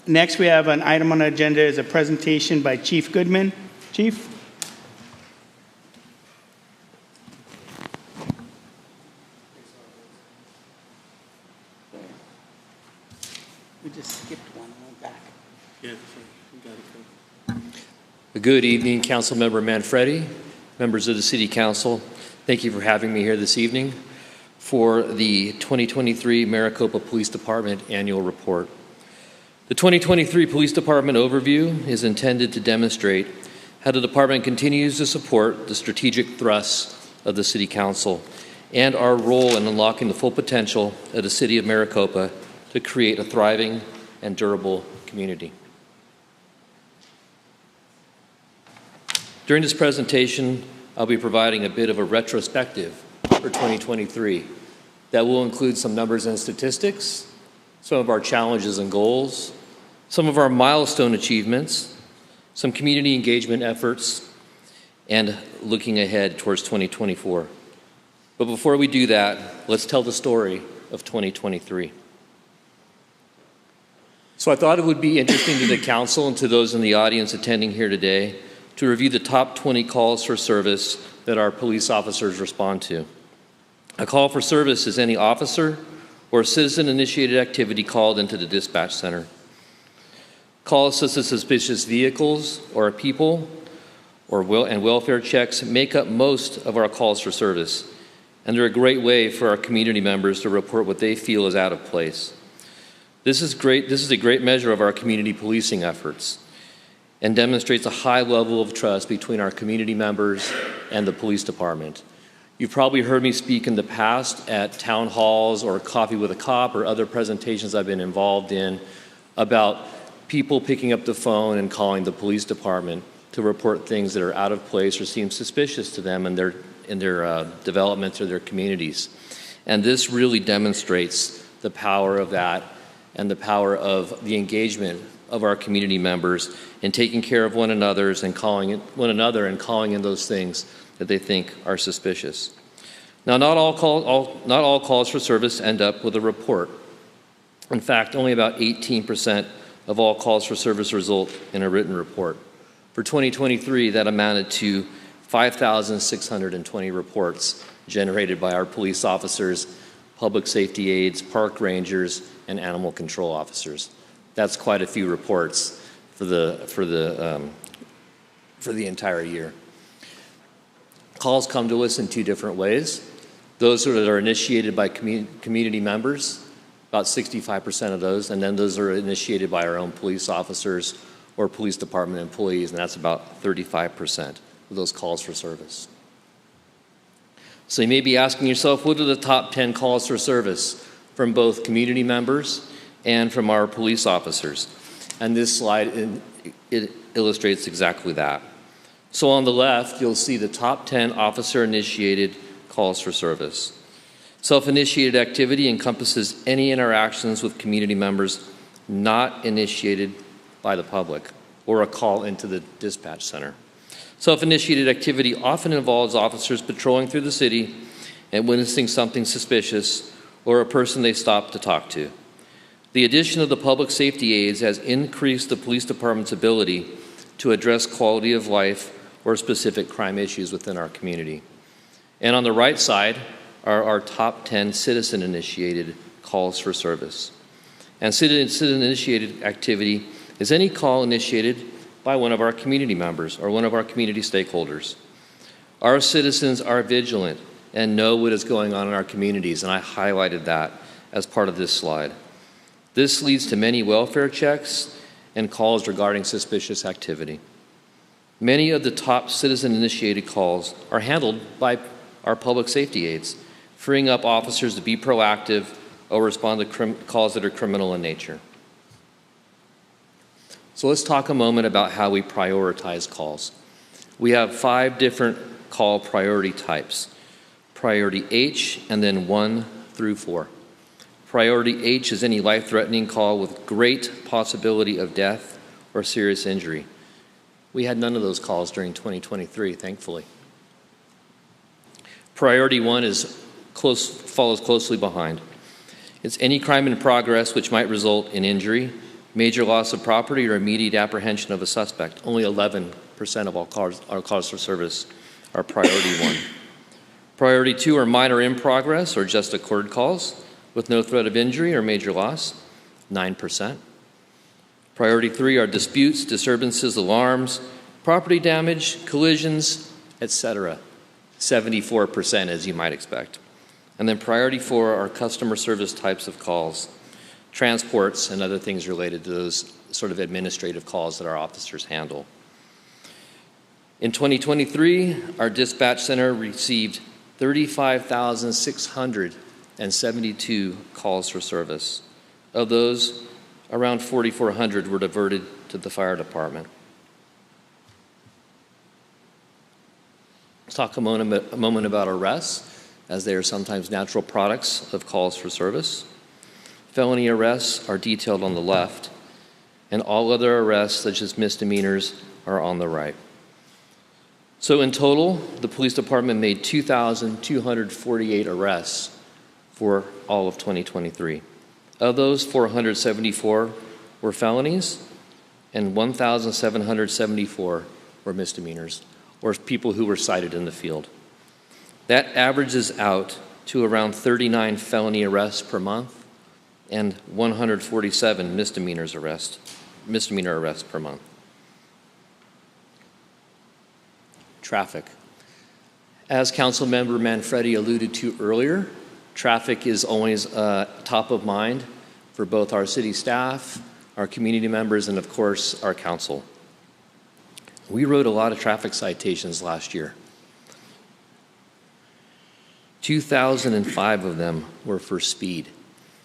Next, we have an item on the agenda is a presentation by Chief Goodman. Chief? We just skipped one and went back. Yeah, you got it. Good evening, Councilmember Manfredi, members of the City Council. Thank you for having me here this evening for the 2023 Maricopa Police Department Annual Report. The 2023 Police Department Overview is intended to demonstrate how the department continues to support the strategic thrusts of the City Council and our role in unlocking the full potential of the City of Maricopa to create a thriving and durable community. During this presentation, I'll be providing a bit of a retrospective for 2023 that will include some numbers and statistics, some of our challenges and goals, some of our milestone achievements, some community engagement efforts, and looking ahead towards 2024. But before we do that, let's tell the story of 2023. So I thought it would be interesting to the council and to those in the audience attending here today to review the top 20 calls for service that our police officers respond to. A call for service is any officer or citizen-initiated activity called into the dispatch center. Calls such as suspicious vehicles or people and welfare checks make up most of our calls for service, and they're a great way for our community members to report what they feel is out of place. This is a great measure of our community policing efforts and demonstrates a high level of trust between our community members and the police department. You've probably heard me speak in the past at town halls or Coffee with a Cop or other presentations I've been involved in about people picking up the phone and calling the police department to report things that are out of place or seem suspicious to them in their developments or their communities. And this really demonstrates the power of that and the power of the engagement of our community members in taking care of one another and calling in those things that they think are suspicious. Now, not all calls for service end up with a report. In fact, only about 18% of all calls for service result in a written report. For 2023, that amounted to 5,620 reports generated by our police officers, public safety aides, park rangers, and animal control officers. That's quite a few reports for the entire year. Calls come to us in two different ways. Those that are initiated by community members, about 65% of those, and then those are initiated by our own police officers or police department employees, and that's about 35% of those calls for service. So you may be asking yourself, what are the top 10 calls for service from both community members and from our police officers? And this slide, it illustrates exactly that. So on the left, you'll see the top 10 officer-initiated calls for service. Self-initiated activity encompasses any interactions with community members not initiated by the public or a call into the dispatch center. Self-initiated activity often involves officers patrolling through the city and witnessing something suspicious or a person they stop to talk to. The addition of the public safety aides has increased the police department's ability to address quality of life or specific crime issues within our community. And on the right side are our top 10 citizen-initiated calls for service. And citizen-initiated activity is any call initiated by one of our community members or one of our community stakeholders. Our citizens are vigilant and know what is going on in our communities, and I highlighted that as part of this slide. This leads to many welfare checks and calls regarding suspicious activity. Many of the top citizen-initiated calls are handled by our public safety aides, freeing up officers to be proactive or respond to calls that are criminal in nature. So let's talk a moment about how we prioritize calls. We have 5 different call priority types. Priority H and then 1 through 4. Priority H is any life-threatening call with great possibility of death or serious injury. We had none of those calls during 2023, thankfully. Priority 1 follows closely behind. It's any crime in progress which might result in injury, Major loss of property or immediate apprehension of a suspect. Only 11% of all calls for service are priority 1. Priority 2 are minor in progress or just occurred calls with no threat of injury or major loss, 9%. Priority 3 are disputes, disturbances, alarms, property damage, collisions, etc., 74%, as you might expect. And then priority 4 are customer service types of calls, transports, and other things related to those sort of administrative calls that our officers handle. In 2023, our dispatch center received 35,672 calls for service. Of those, around 4,400 were diverted to the fire department. Let's talk a moment about arrests, as they are sometimes natural products of calls for service. Felony arrests are detailed on the left, and all other arrests, such as misdemeanors, are on the right. So in total, the police department made 2,248 arrests for all of 2023. Of those, 474 were felonies, and 1,774 were misdemeanors, or people who were cited in the field. That averages out to around 39 felony arrests per month and 147 misdemeanor arrests per month. Traffic. As Councilmember Manfredi alluded to earlier, traffic is always top of mind for both our city staff, our community members, and of course, our council. We wrote a lot of traffic citations last year. 2,005 of them were for speed.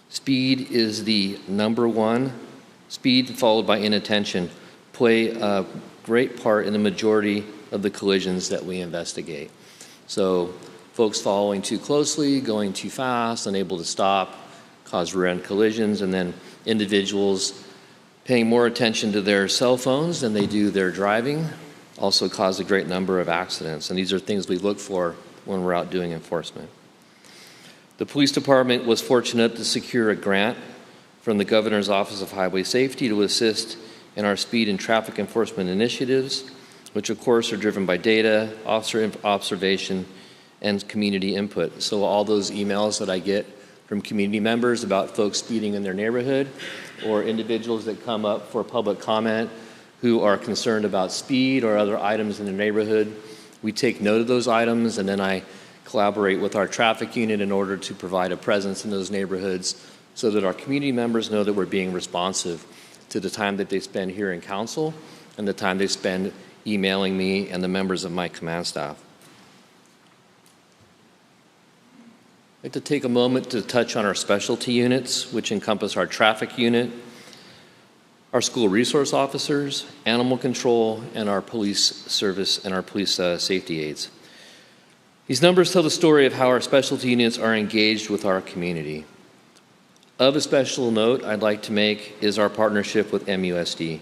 Speed is the number one. Speed followed by inattention play a great part in the majority of the collisions that we investigate. So folks following too closely, going too fast, unable to stop, cause rear-end collisions, and then individuals paying more attention to their cell phones than they do their driving also cause a great number of accidents. And these are things we look for when we're out doing enforcement. The police department was fortunate to secure a grant from the Governor's Office of Highway Safety to assist in our speed and traffic enforcement initiatives, which of course are driven by data, officer observation, and community input. So all those emails that I get from community members about folks speeding in their neighborhood, or individuals that come up for public comment who are concerned about speed or other items in their neighborhood, we take note of those items, and then I collaborate with our traffic unit in order to provide a presence in those neighborhoods so that our community members know that we're being responsive to the time that they spend here in council and the time they spend emailing me and the members of my command staff. I'd like to take a moment to touch on our specialty units, which encompass our traffic unit, our school resource officers, animal control, and our police service and our police safety aides. These numbers tell the story of how our specialty units are engaged with our community. Of a special note I'd like to make is our partnership with MUSD.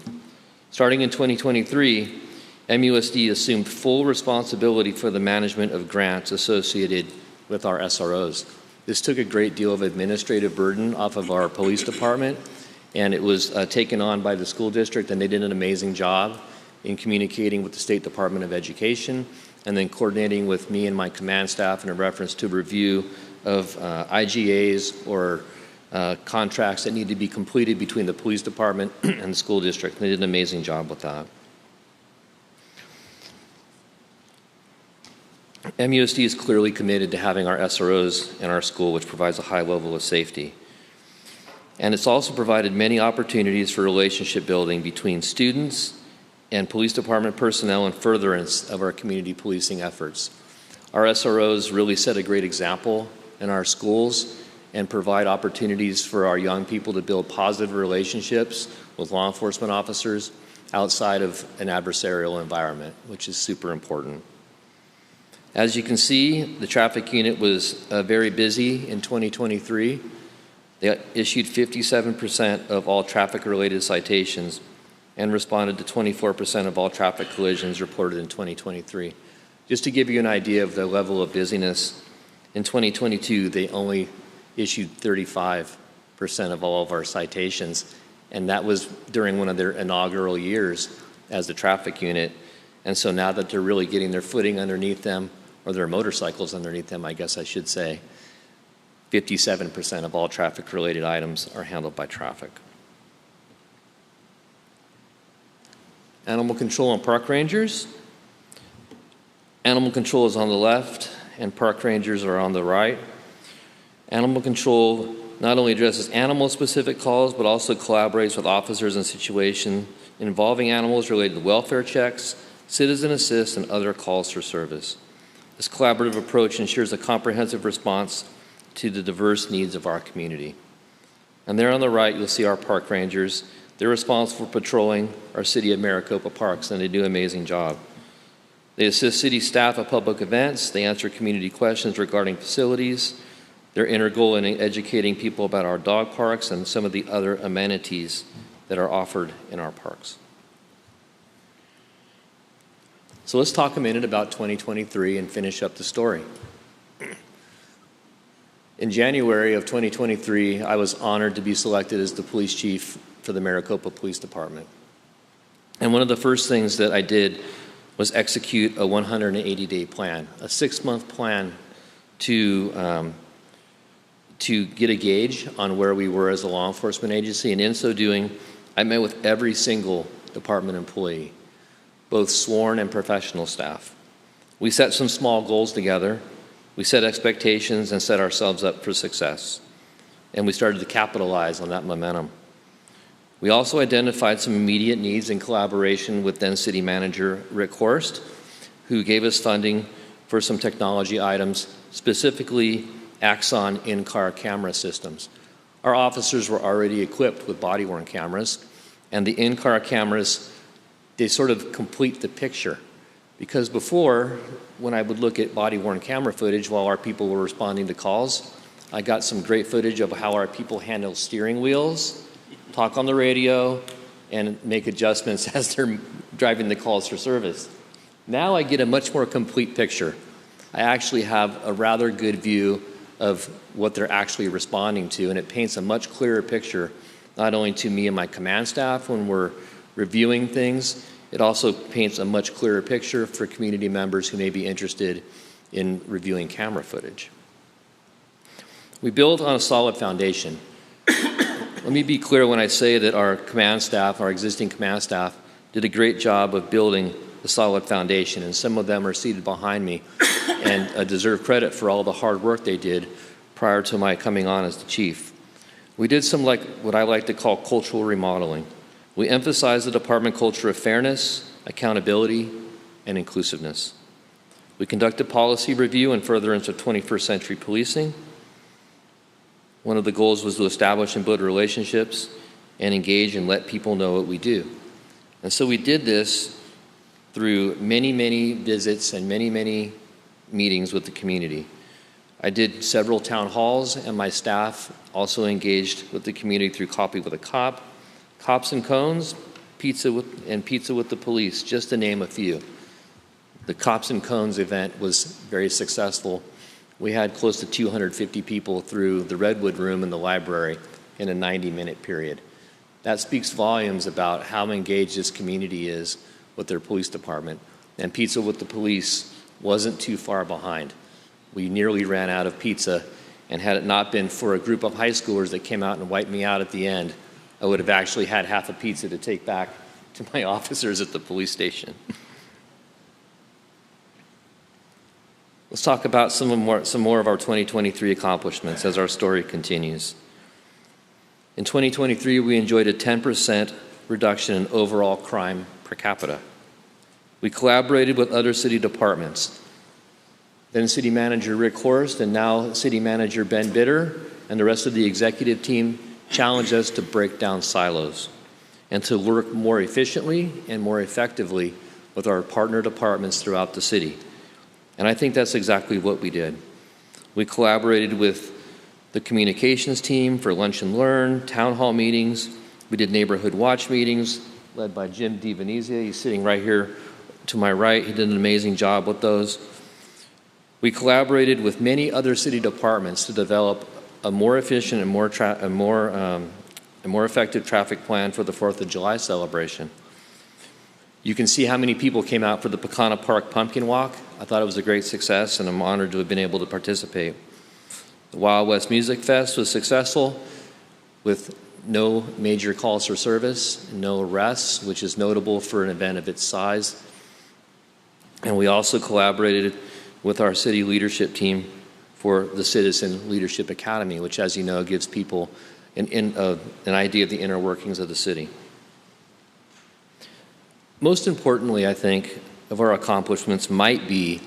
Starting in 2023, MUSD assumed full responsibility for the management of grants associated with our SROs. This took a great deal of administrative burden off of our police department, and it was taken on by the school district, and they did an amazing job in communicating with the State Department of Education and then coordinating with me and my command staff in a reference to review of IGAs or contracts that need to be completed between the police department and the school district. They did an amazing job with that. MUSD is clearly committed to having our SROs in our school, which provides a high level of safety. And it's also provided many opportunities for relationship building between students and police department personnel in furtherance of our community policing efforts. Our SROs really set a great example in our schools and provide opportunities for our young people to build positive relationships with law enforcement officers outside of an adversarial environment, which is super important. As you can see, the traffic unit was very busy in 2023. They issued 57% of all traffic-related citations and responded to 24% of all traffic collisions reported in 2023. Just to give you an idea of the level of busyness, in 2022, they only issued 35% of all of our citations, And that was during one of their inaugural years as the traffic unit. And so now that they're really getting their footing underneath them, or their motorcycles underneath them, I guess I should say, 57% of all traffic-related items are handled by traffic. Animal control and park rangers. Animal control is on the left, and park rangers are on the right. Animal control not only addresses animal-specific calls, but also collaborates with officers in situations involving animals related to welfare checks, citizen assist, and other calls for service. This collaborative approach ensures a comprehensive response to the diverse needs of our community. And there on the right, you'll see our park rangers. They're responsible for patrolling our city of Maricopa parks, and they do an amazing job. They assist city staff at public events. They answer community questions regarding facilities. They're integral in educating people about our dog parks and some of the other amenities that are offered in our parks. So let's talk a minute about 2023 and finish up the story. In January of 2023, I was honored to be selected as the police chief for the Maricopa Police Department. And one of the first things that I did was execute a 180-day plan, a 6-month plan to get a gauge on where we were as a law enforcement agency. And in so doing, I met with every single department employee, both sworn and professional staff. We set some small goals together. We set expectations and set ourselves up for success. And we started to capitalize on that momentum. We also identified some immediate needs in collaboration with then City Manager Rick Horst, who gave us funding for some technology items, specifically Axon in-car camera systems. Our officers were already equipped with body-worn cameras, and the in-car cameras, they sort of complete the picture. Because before, when I would look at body-worn camera footage while our people were responding to calls, I got some great footage of how our people handle steering wheels, talk on the radio, and make adjustments as they're driving the calls for service. Now I get a much more complete picture. I actually have a rather good view of what they're actually responding to, and it paints a much clearer picture, not only to me and my command staff when we're reviewing things, it also paints a much clearer picture for community members who may be interested in reviewing camera footage. We build on a solid foundation. Let me be clear when I say that our command staff, our existing command staff, did a great job of building a solid foundation, and some of them are seated behind me and deserve credit for all the hard work they did prior to my coming on as the chief. We did some what I like to call cultural remodeling. We emphasized the department culture of fairness, accountability, and inclusiveness. We conducted policy review and furtherance of 21st century policing. One of the goals was to establish and build relationships and engage and let people know what we do. And so we did this through many, many visits and many, many meetings with the community. I did several town halls, and my staff also engaged with the community through Coffee with a Cop, Cops and Cones, Pizza with the Police, just to name a few. The Cops and Cones event was very successful. We had close to 250 people through the Redwood Room in the library in a 90-minute period. That speaks volumes about how engaged this community is with their police department. And Pizza with the Police wasn't too far behind. We nearly ran out of pizza, and had it not been for a group of high schoolers that came out and wiped me out at the end, I would have actually had half a pizza to take back to my officers at the police station. Let's talk about some more of our 2023 accomplishments as our story continues. In 2023, we enjoyed a 10% reduction in overall crime per capita. We collaborated with other city departments. Then City Manager Rick Horst and now City Manager Ben Bitter and the rest of the executive team challenged us to break down silos and to work more efficiently and more effectively with our partner departments throughout the city. And I think that's exactly what we did. We collaborated with the communications team for lunch and learn, town hall meetings. We did neighborhood watch meetings led by Jim DiVenezia. He's sitting right here to my right. He did an amazing job with those. We collaborated with many other city departments to develop a more efficient and more a more effective traffic plan for the 4th of July celebration. You can see how many people came out for the Pecana Park Pumpkin Walk. I thought it was a great success, and I'm honored to have been able to participate. The Wild West Music Fest was successful with no major calls for service, no arrests, which is notable for an event of its size. And we also collaborated with our city leadership team for the Citizen Leadership Academy, which, as you know, gives people an idea of the inner workings of the city. Most importantly, I think, of our accomplishments might be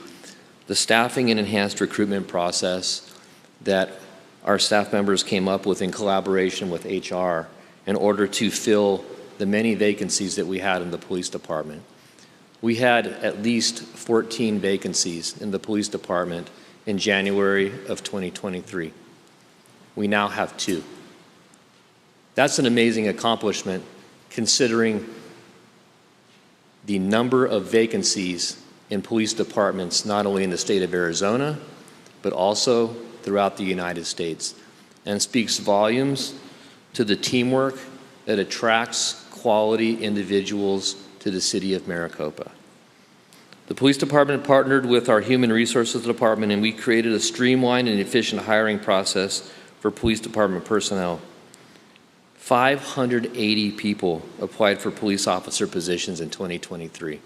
the staffing and enhanced recruitment process that our staff members came up with in collaboration with HR in order to fill the many vacancies that we had in the police department. We had at least 14 vacancies in the police department in January of 2023. We now have 2. That's an amazing accomplishment considering the number of vacancies in police departments, not only in the state of Arizona, but also throughout the United States, and speaks volumes to the teamwork that attracts quality individuals to the city of Maricopa. The police department partnered with our human resources department, and we created a streamlined and efficient hiring process for police department personnel. 580 people applied for police officer positions in 2023.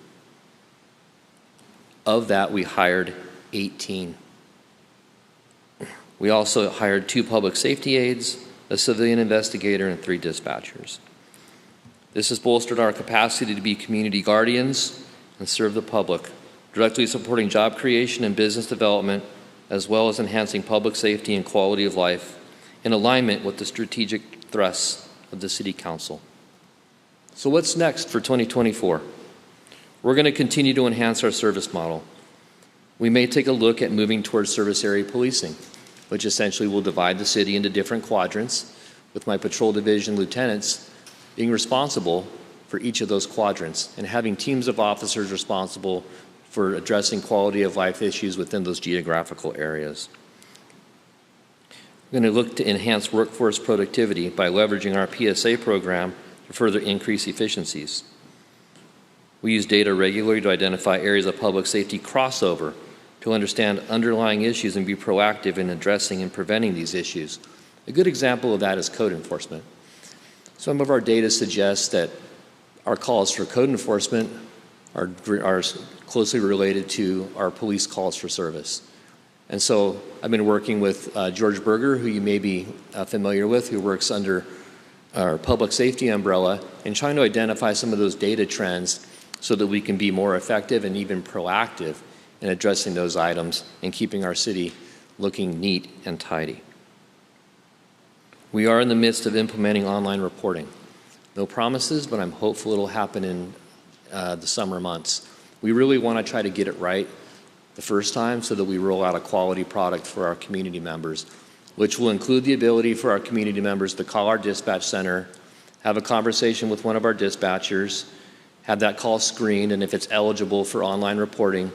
Of that, we hired 18. We also hired 2 public safety aides, a civilian investigator, and 3 dispatchers. This has bolstered our capacity to be community guardians and serve the public, directly supporting job creation and business development, as well as enhancing public safety and quality of life in alignment with the strategic thrusts of the City Council. So what's next for 2024? We're going to continue to enhance our service model. We may take a look at moving towards service area policing, which essentially will divide the city into different quadrants, with my patrol division lieutenants being responsible for each of those quadrants and having teams of officers responsible for addressing quality of life issues within those geographical areas. We're going to look to enhance workforce productivity by leveraging our PSA program to further increase efficiencies. We use data regularly to identify areas of public safety crossover to understand underlying issues and be proactive in addressing and preventing these issues. A good example of that is code enforcement. Some of our data suggests that our calls for code enforcement are closely related to our police calls for service. And so I've been working with George Berger, who you may be familiar with, who works under our public safety umbrella, and trying to identify some of those data trends so that we can be more effective and even proactive in addressing those items and keeping our city looking neat and tidy. We are in the midst of implementing online reporting. No promises, but I'm hopeful it'll happen in the summer months. We really want to try to get it right the first time so that we roll out a quality product for our community members, which will include the ability for our community members to call our dispatch center, have a conversation with one of our dispatchers, have that call screened, and if it's eligible for online reporting,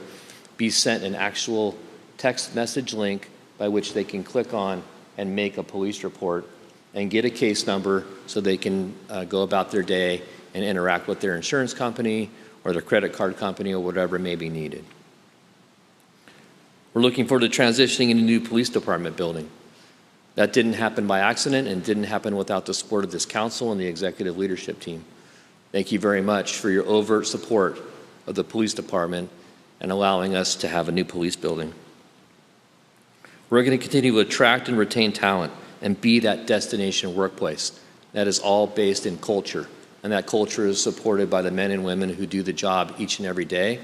be sent an actual text message link by which they can click on and make a police report and get a case number so they can go about their day and interact with their insurance company or their credit card company or whatever may be needed. We're looking forward to transitioning into a new police department building. That didn't happen by accident and didn't happen without the support of this council and the executive leadership team. Thank you very much for your overt support of the police department and allowing us to have a new police building. We're going to continue to attract and retain talent and be that destination workplace. That is all based in culture, and that culture is supported by the men and women who do the job each and every day,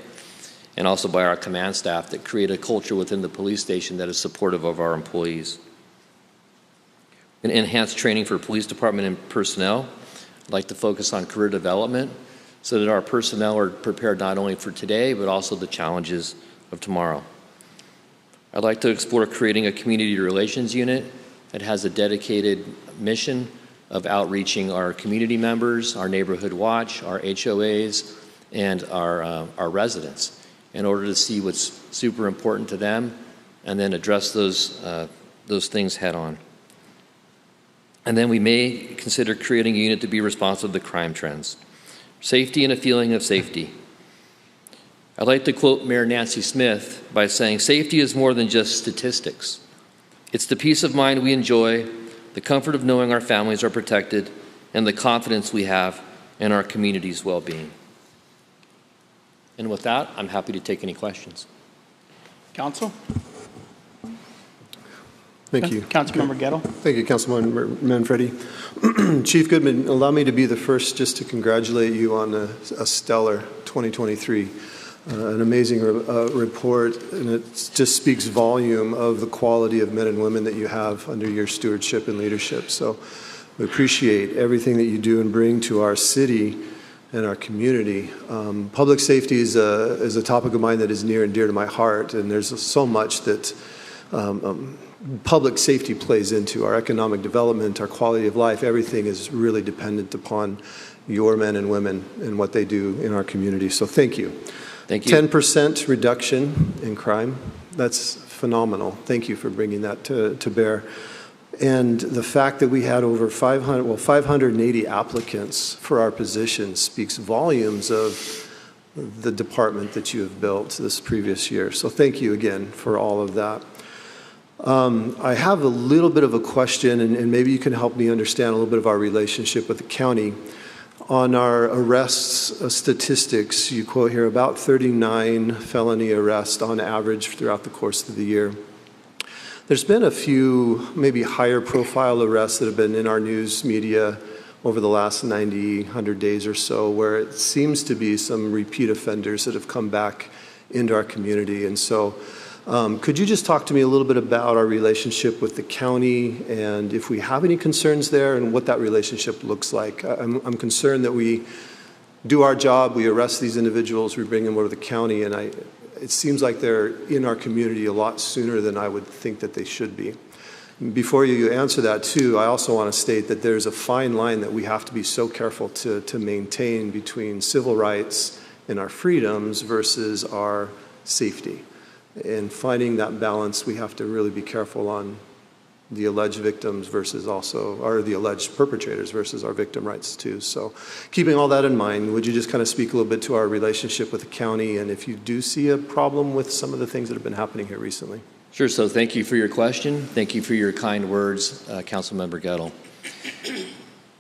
and also by our command staff that create a culture within the police station that is supportive of our employees. And enhance training for police department and personnel. I'd like to focus on career development so that our personnel are prepared not only for today, but also the challenges of tomorrow. I'd like to explore creating a community relations unit that has a dedicated mission of outreaching our community members, our neighborhood watch, our HOAs, and our residents in order to see what's super important to them and then address those things head on. And then we may consider creating a unit to be responsive to crime trends. Safety and a feeling of safety. I'd like to quote Mayor Nancy Smith by saying, "Safety is more than just statistics. It's the peace of mind we enjoy, the comfort of knowing our families are protected, and the confidence we have in our community's well-being." And with that, I'm happy to take any questions. Council? Thank you. Councilmember Gettle. Thank you, Councilman Manfredi. Chief Goodman, allow me to be the first just to congratulate you on a stellar 2023. An amazing report, and it just speaks volume of the quality of men and women that you have under your stewardship and leadership. So we appreciate everything that you do and bring to our city and our community. Public safety is a topic of mine that is near and dear to my heart, and there's so much that public safety plays into our economic development, our quality of life. Everything is really dependent upon your men and women and what they do in our community. So thank you. Thank you. 10% reduction in crime. That's phenomenal. Thank you for bringing that to bear. And the fact that we had over 580 applicants for our position speaks volumes of the department that you have built this previous year. So thank you again for all of that. I have a little bit of a question, and maybe you can help me understand a little bit of our relationship with the county. On our arrests statistics, you quote here about 39 felony arrests on average throughout the course of the year. There's been a few maybe higher profile arrests that have been in our news media over the last 90, 100 days or so, where it seems to be some repeat offenders that have come back into our community. And so could you just talk to me a little bit about our relationship with the county and if we have any concerns there and what that relationship looks like? I'm concerned that we do our job, we arrest these individuals, we bring them over to the county, and it seems like they're in our community a lot sooner than I would think that they should be. Before you answer that too, I also want to state that there's a fine line that we have to be so careful to maintain between civil rights and our freedoms versus our safety. In finding that balance, we have to really be careful on the alleged victims versus or the alleged perpetrators versus our victim rights too. So keeping all that in mind, would you just kind of speak a little bit to our relationship with the county and if you do see a problem with some of the things that have been happening here recently? Sure. So thank you for your question. Thank you for your kind words, Councilmember Gettle.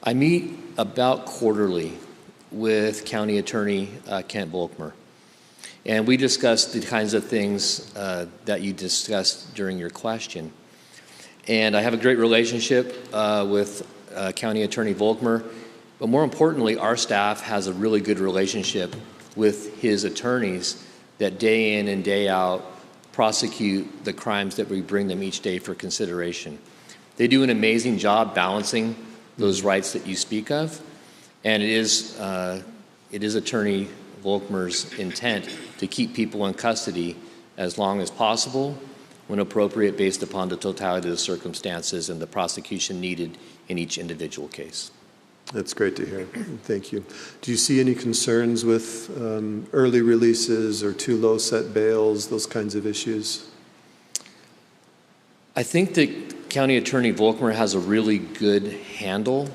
I meet about quarterly with County Attorney Kent Volkmer. And we discussed the kinds of things that you discussed during your question. And I have a great relationship with County Attorney Volkmer, but more importantly, our staff has a really good relationship with his attorneys that day in and day out prosecute the crimes that we bring them each day for consideration. They do an amazing job balancing those rights that you speak of, and it is Attorney Volkmer's intent to keep people in custody as long as possible when appropriate based upon the totality of the circumstances and the prosecution needed in each individual case. That's great to hear. Thank you. Do you see any concerns with early releases or too low set bails, those kinds of issues? I think that County Attorney Volkmer has a really good handle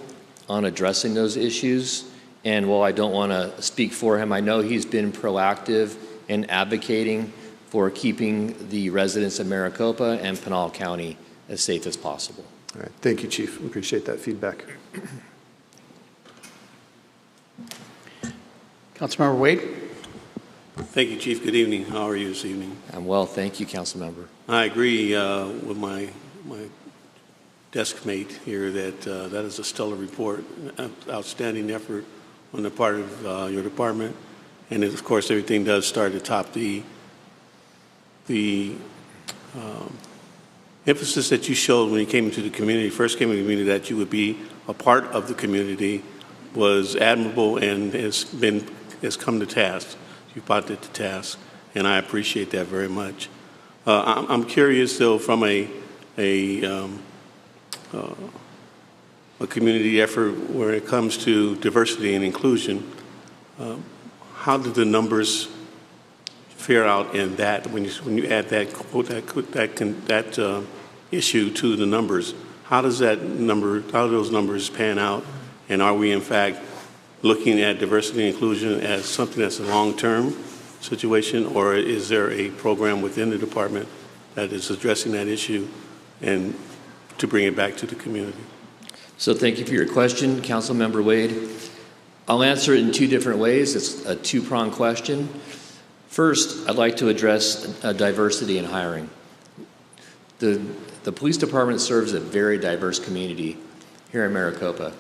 on addressing those issues. And while I don't want to speak for him, I know he's been proactive in advocating for keeping the residents of Maricopa and Pinal County as safe as possible. All right. Thank you, Chief. Appreciate that feedback. Councilmember Wade. Thank you, Chief. Good evening. How are you this evening? I'm well, thank you, Councilmember. I agree with my desk mate here that that is a stellar report, outstanding effort on the part of your department. And of course, everything does start at the top. The emphasis that you showed when you came into the community, first came into the community, that you would be a part of the community was admirable and has come to task. You brought it to task, and I appreciate that very much. I'm curious, though, from a community effort where it comes to diversity and inclusion, how do the numbers fare out in that when you add that issue to the numbers? How do those numbers pan out? And are we in fact looking at diversity and inclusion as something that's a long-term situation, or is there a program within the department that is addressing that issue and to bring it back to the community? So thank you for your question, Councilmember Wade. I'll answer it in two different ways. It's a two-pronged question. First, I'd like to address diversity in hiring. The police department serves a very diverse community here in Maricopa,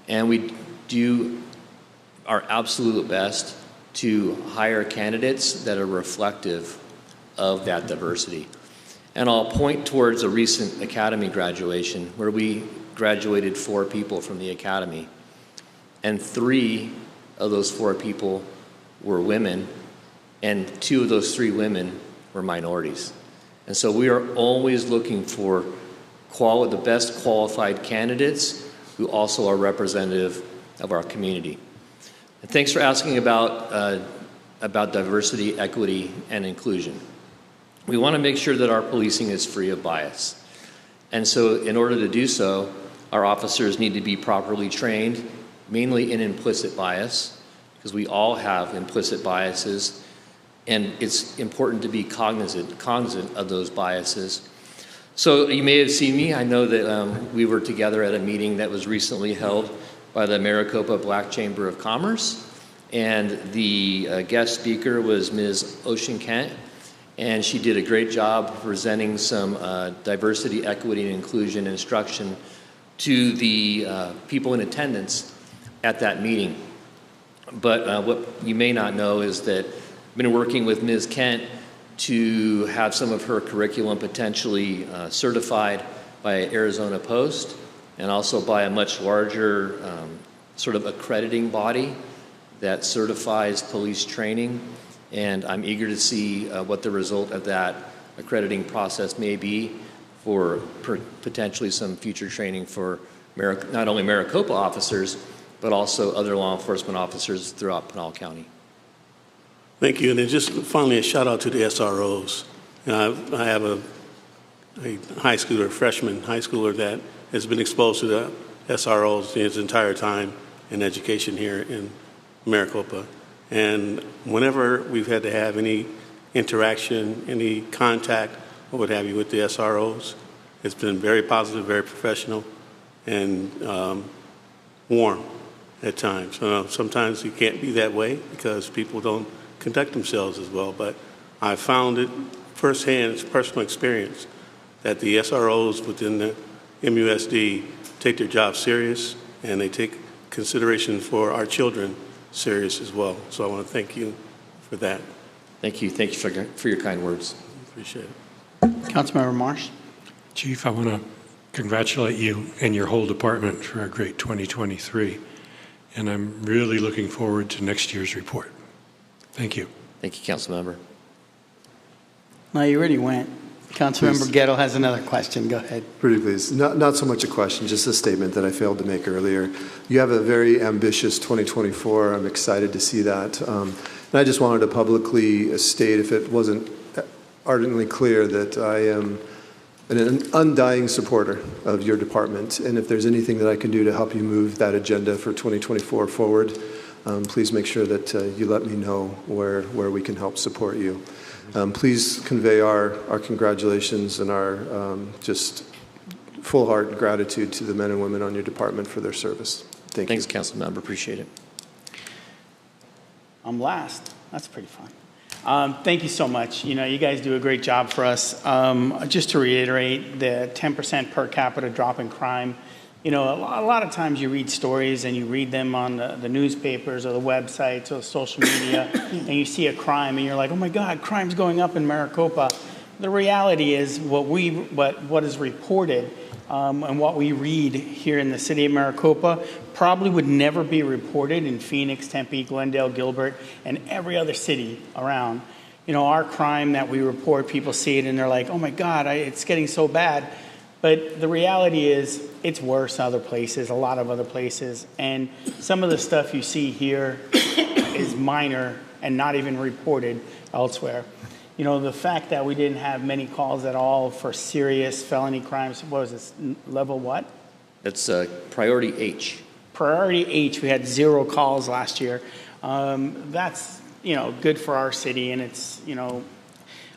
and we do our absolute best to hire candidates that are reflective of that diversity. And I'll point towards a recent academy graduation where we graduated 4 people from the academy, and 3 of those 4 people were women, and 2 of those 3 women were minorities. And so we are always looking for the best qualified candidates who also are representative of our community. And thanks for asking about diversity, equity, and inclusion. We want to make sure that our policing is free of bias. And so in order to do so, our officers need to be properly trained, mainly in implicit bias, because we all have implicit biases, and it's important to be cognizant of those biases. So you may have seen me. I know that we were together at a meeting that was recently held by the Maricopa Black Chamber of Commerce, and the guest speaker was Ms. Ocean Kent, and she did a great job presenting some diversity, equity, and inclusion instruction to the people in attendance at that meeting. But what you may not know is that I've been working with Ms. Kent to have some of her curriculum potentially certified by Arizona Post, and also by a much larger sort of accrediting body that certifies police training. And I'm eager to see what the result of that accrediting process may be for potentially some future training for not only Maricopa officers, but also other law enforcement officers throughout Pinal County. Thank you. And then just finally, a shout out to the SROs. I have a freshman high schooler that has been exposed to the SROs his entire time in education here in Maricopa. And whenever we've had to have any interaction, any contact, or what have you, with the SROs, it's been very positive, very professional, and warm at times. Sometimes it can't be that way because people don't conduct themselves as well, but I found it firsthand, it's personal experience, that the SROs within the MUSD take their job serious, and they take consideration for our children serious as well. So I want to thank you for that. Thank you. Thank you for your kind words. Appreciate it. Councilmember Marsh. Chief, I want to congratulate you and your whole department for a great 2023, and I'm really looking forward to next year's report. Thank you. Thank you, Councilmember. No, you already went. Councilmember Gettle has another question. Go ahead. Pretty please. Not so much a question, just a statement that I failed to make earlier. You have a very ambitious 2024. I'm excited to see that. And I just wanted to publicly state, if it wasn't ardently clear, that I am an undying supporter of your department. And if there's anything that I can do to help you move that agenda for 2024 forward, please make sure that you let me know where we can help support you. Please convey our congratulations and our just full heart gratitude to the men and women on your department for their service. Thanks, Councilmember. Appreciate it. I'm last. That's pretty fun. Thank you so much. You know, you guys do a great job for us. Just to reiterate, the 10% per capita drop in crime. You know, a lot of times you read stories and you read them on the newspapers or the websites or social media, and you see a crime and you're like, oh my God, crime's going up in Maricopa. The reality is what is reported and what we read here in the city of Maricopa probably would never be reported in Phoenix, Tempe, Glendale, Gilbert, and every other city around. You know, our crime that we report, people see it and they're like, oh my God, it's getting so bad. But the reality is it's worse other places, a lot of other places. And some of the stuff you see here is minor and not even reported elsewhere. you know, the fact that we didn't have many calls at all for serious felony crimes, what was this, level what? That's priority H. Priority H, we had 0 calls last year. That's, you know, good for our city, and it's, you know,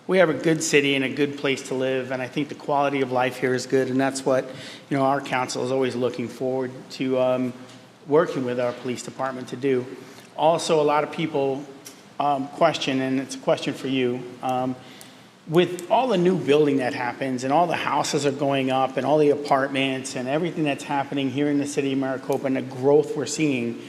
we have a good city and a good place to live, and I think the quality of life here is good, and that's what, you know, our council is always looking forward to working with our police department to do. Also, a lot of people question, and it's a question for you, with all the new building that happens and all the houses are going up and all the apartments and everything that's happening here in the city of Maricopa and the growth we're seeing,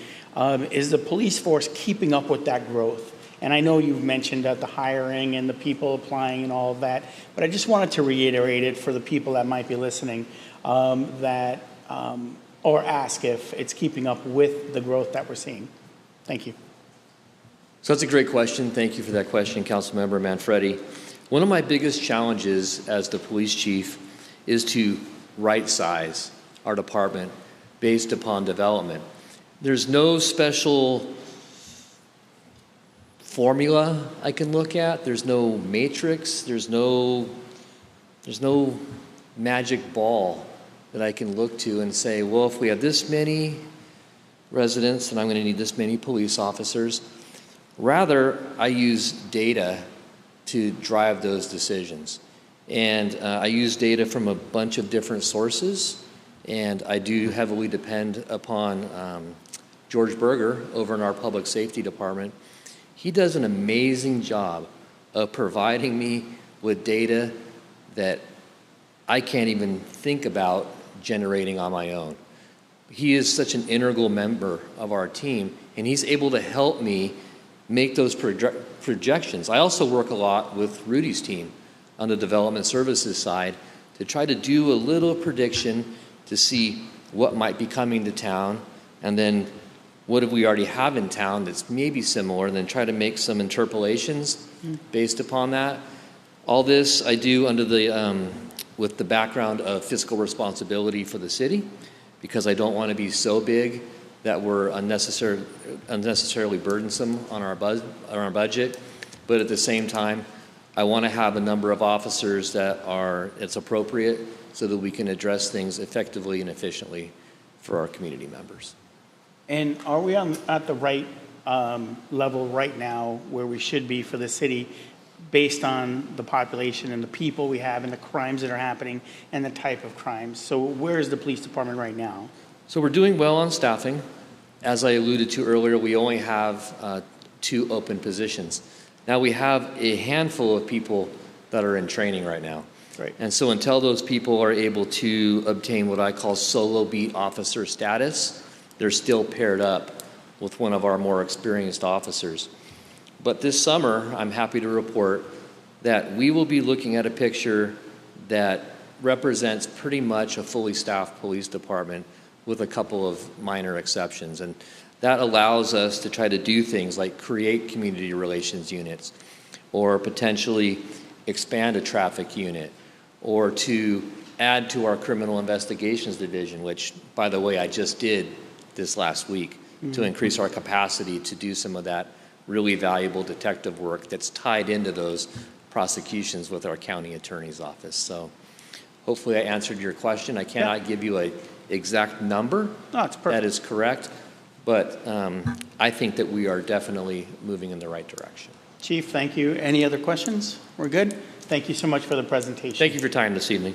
is the police force keeping up with that growth? And I know you've mentioned the hiring and the people applying and all of that, but I just wanted to reiterate it for the people that might be listening, or ask if it's keeping up with the growth that we're seeing. Thank you. So that's a great question. Thank you for that question, Councilmember Manfredi. One of my biggest challenges as the police chief is to right-size our department based upon development. There's no special formula I can look at. There's no matrix. There's no magic ball that I can look to and say, well, if we have this many residents, then I'm going to need this many police officers. Rather, I use data to drive those decisions. And I use data from a bunch of different sources, and I do heavily depend upon George Berger over in our public safety department. He does an amazing job of providing me with data that I can't even think about generating on my own. He is such an integral member of our team, and he's able to help me make those projections. I also work a lot with Rudy's team on the development services side to try to do a little prediction to see what might be coming to town, and then what do we already have in town that's maybe similar, and then try to make some interpolations based upon that. All this I do under the with the background of fiscal responsibility for the city, because I don't want to be so big that we're unnecessarily burdensome on our budget. But at the same time, I want to have a number of officers that it's appropriate so that we can address things effectively and efficiently for our community members. And are we at the right level right now where we should be for the city based on the population and the people we have and the crimes that are happening and the type of crimes? So where is the police department right now? So we're doing well on staffing. As I alluded to earlier, we only have 2 open positions. Now we have a handful of people that are in training right now. Right. And so until those people are able to obtain what I call solo beat officer status, they're still paired up with one of our more experienced officers. But this summer, I'm happy to report that we will be looking at a picture that represents pretty much a fully staffed police department with a couple of minor exceptions. And that allows us to try to do things like create community relations units, or potentially expand a traffic unit, or to add to our criminal investigations division, which, by the way, I just did this last week, to increase our capacity to do some of that really valuable detective work that's tied into those prosecutions with our county attorney's office. So hopefully I answered your question. I cannot give you an exact number. No, it's perfect. That is correct. But I think that we are definitely moving in the right direction. Chief, thank you. Any other questions? We're good? Thank you so much for the presentation. Thank you for your time this evening.